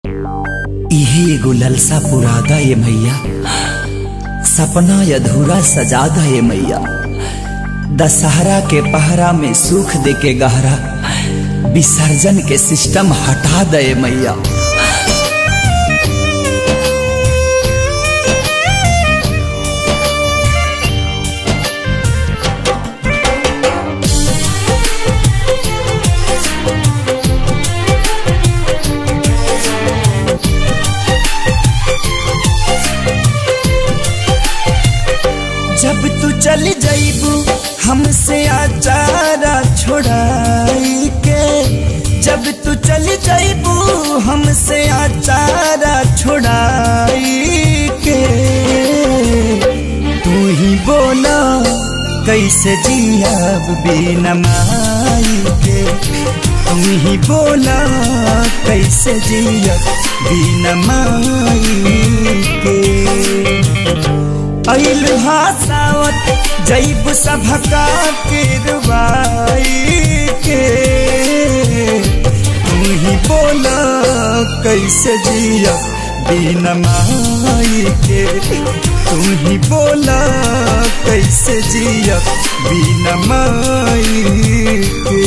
इहे एगो ललसा पुरादा ये मैया, सपना अधूरा सजादा ये मैया। दशहरा के पहरा में सुख दे के गहरा, विसर्जन के सिस्टम हटा दे मैया। जब तू चली जाइबू हमसे आचारा छोड़ाई के, जब तू चली जाइबू हमसे आचारा छोड़ाई के, तू ही बोला कैसे जियाब बिना माई के, तू ही बोला कैसे जियाब बिना माई के। अइल हासावत जैब सभका के रुबाई के, तू ही बोला कैसे जिया बिना माई के, तू ही बोला कैसे जिया बिना माई के।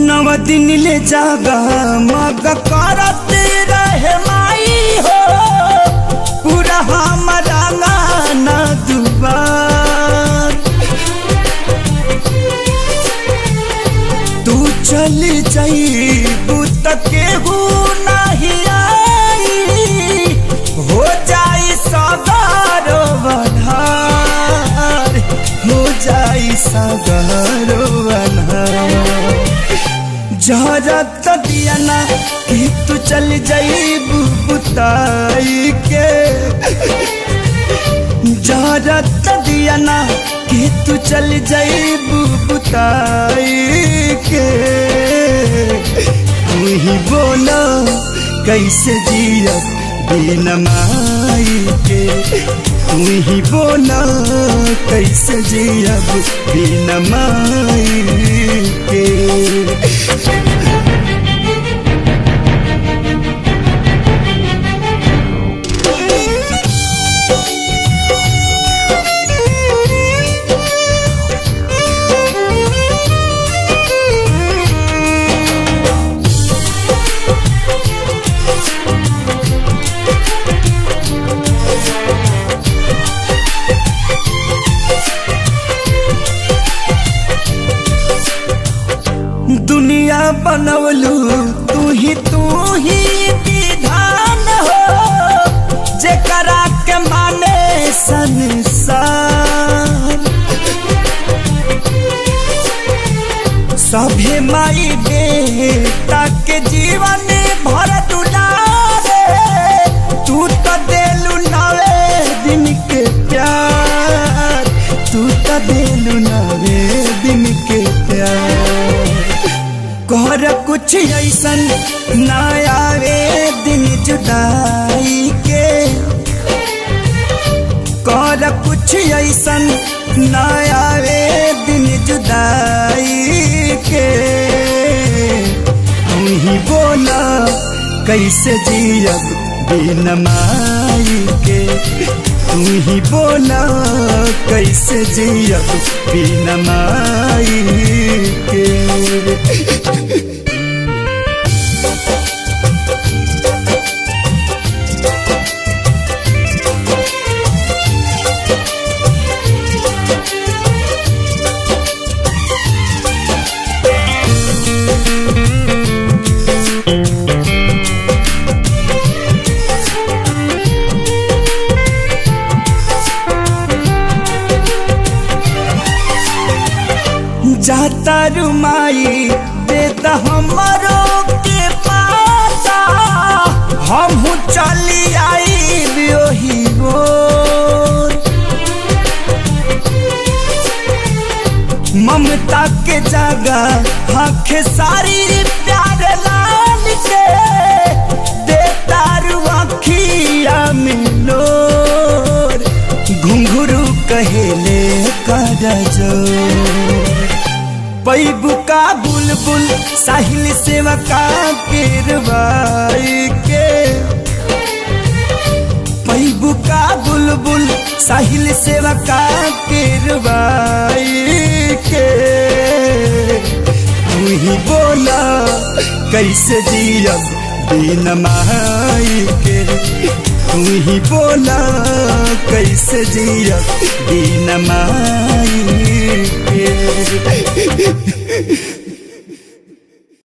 नव दिन ले जागा मग करत रहे माई हो, पूरा हमारा गाना दुबार। तू चली जाइबू त केहू नहीं आई, हो जाई सगारो बन्हार, हो जाई सगारो बन्हार। जहरत दिया ना कि तू चल जाइबू बुताई के, जहरत दिया ना कि तू चल जाइबू बुताई के, तू ही बोला कैसे जिया बिना माई के, तू ही बोला कैसे जिया बिना माई के। दुनिया बनवलू तू ही विधान हो, जेकरा के माने संसार। सभे माई बेटा के जीवन भर दुलारे, तू तो देलू नवे दिन के प्यार, तू तो देलू नवे दिन के प्यार। कर कुछ ऐसन ना आवे दिन जुदाई के, कर कुछ ऐसन ना आवे दिन जुदाई के, तू ही बोला कैसे जियब बिना माई के, तू ही बोला कैसे जियब बिना माई के। जाता रुमाई देता हमारो के पाता, हम चली आई जगह आँख सारी प्यार लाल के देता रुआखिया मिलोर घुंघरू कहेले कर जोर पैबू का बुलबुल साहिल सेवका गिरवाई के पैबू का बुलबुल साहिल सेवका गिरवाई के तू ही बोला कैसे जियब बिन माई के तू ही बोला कैसे जियब बिन माई के